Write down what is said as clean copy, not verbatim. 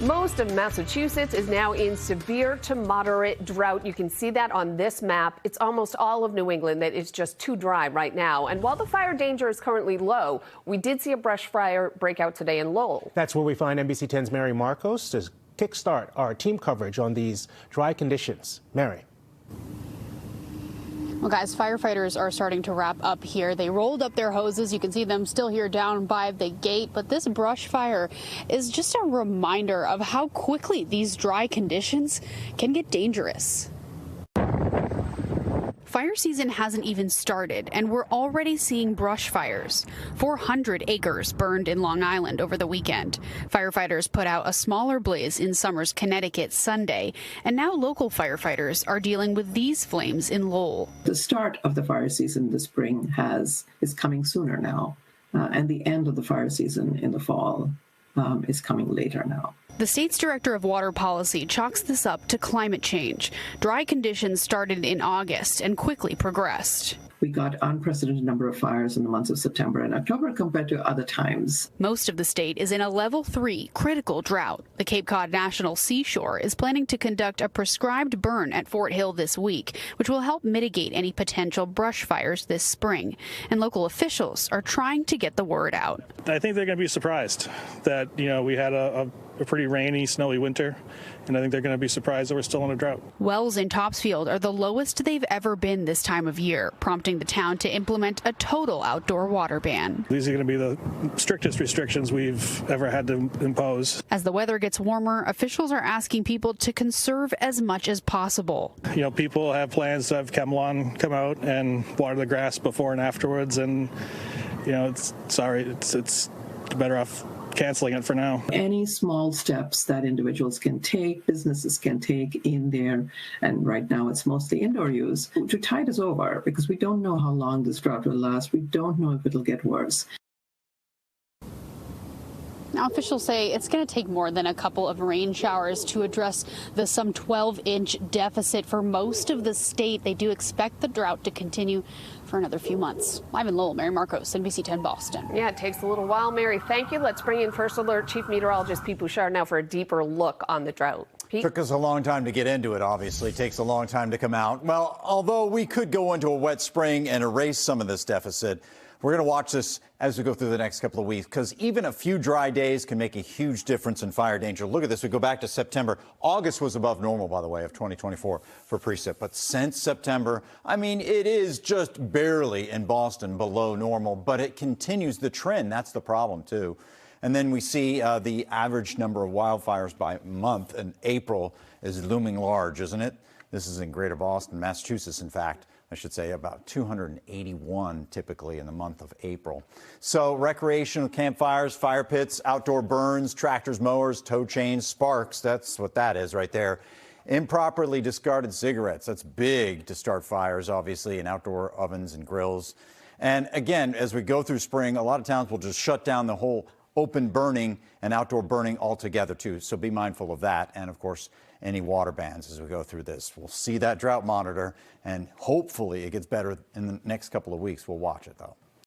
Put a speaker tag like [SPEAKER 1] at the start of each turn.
[SPEAKER 1] Most of Massachusetts is now in severe to moderate drought. You can see that on this map. It's almost all of New England that is just too dry right now. And while the fire danger is currently low, we did see a brush fire break out today in Lowell.
[SPEAKER 2] That's where we find NBC 10's Mary Marcos to kickstart our team coverage on these dry conditions. Mary.
[SPEAKER 3] Well, guys, firefighters are starting to wrap up here. They rolled up their hoses. You can see them still here down by the gate. But this brush fire is just a reminder of how quickly these dry conditions can get dangerous. Fire season hasn't even started, and we're already seeing brush fires. 400 acres burned in Long Island over the weekend. Firefighters put out a smaller blaze in Somers, Connecticut Sunday, and now local firefighters are dealing with these flames in Lowell.
[SPEAKER 4] The start of the fire season this spring is coming sooner now, and the end of the fire season in the fall is coming later now.
[SPEAKER 3] The state's director of water policy chalks this up to climate change. Dry conditions started in August and quickly progressed.
[SPEAKER 4] We got unprecedented number of fires in the months of September and October compared to other times.
[SPEAKER 3] Most of the state is in a level 3 critical drought. The Cape Cod National Seashore is planning to conduct a prescribed burn at Fort Hill this week, which will help mitigate any potential brush fires this spring. And local officials are trying to get the word out.
[SPEAKER 5] I think they're going to be surprised that, we had a pretty rainy, snowy winter, and I think they're going to be surprised that we're still in a drought.
[SPEAKER 3] Wells in Topsfield are the lowest they've ever been this time of year, prompting the town to implement a total outdoor water ban.
[SPEAKER 5] These are going to be the strictest restrictions we've ever had to impose.
[SPEAKER 3] As the weather gets warmer, officials are asking people to conserve as much as possible.
[SPEAKER 5] People have plans to have Chemlon come out and water the grass before and afterwards, and it's better off canceling it for now.
[SPEAKER 4] Any small steps that individuals can take, businesses can take in there, and right now it's mostly indoor use, to tide us over, because we don't know how long this drought will last. We don't know if it'll get worse.
[SPEAKER 3] Now, officials say it's going to take more than a couple of rain showers to address the some 12-inch deficit for most of the state. They do expect the drought to continue for another few months. Live in Lowell, Mary Marcos, NBC 10 Boston.
[SPEAKER 1] Yeah, it takes a little while, Mary. Thank you. Let's bring in First Alert Chief Meteorologist Pete Bouchard now for a deeper look on the drought. Pete?
[SPEAKER 6] Took us a long time to get into it, obviously. It takes a long time to come out. Well, although we could go into a wet spring and erase some of this deficit, we're going to watch this as we go through the next couple of weeks, because even a few dry days can make a huge difference in fire danger. Look at this. We go back to September. August was above normal, by the way, of 2024 for precip. But since September, it is just barely in Boston below normal, but it continues the trend. That's the problem, too. And then we see the average number of wildfires by month in April is looming large, isn't it? This is in Greater Boston, Massachusetts, in fact. I should say about 281 typically in the month of April. So recreational campfires, fire pits, outdoor burns, tractors, mowers, tow chains, sparks. That's what that is right there. Improperly discarded cigarettes. That's big to start fires, obviously, in outdoor ovens and grills. And again, as we go through spring, a lot of towns will just shut down the whole open burning and outdoor burning altogether, too. So be mindful of that. And, of course, any water bans as we go through this. We'll see that drought monitor, and hopefully it gets better in the next couple of weeks. We'll watch it, though.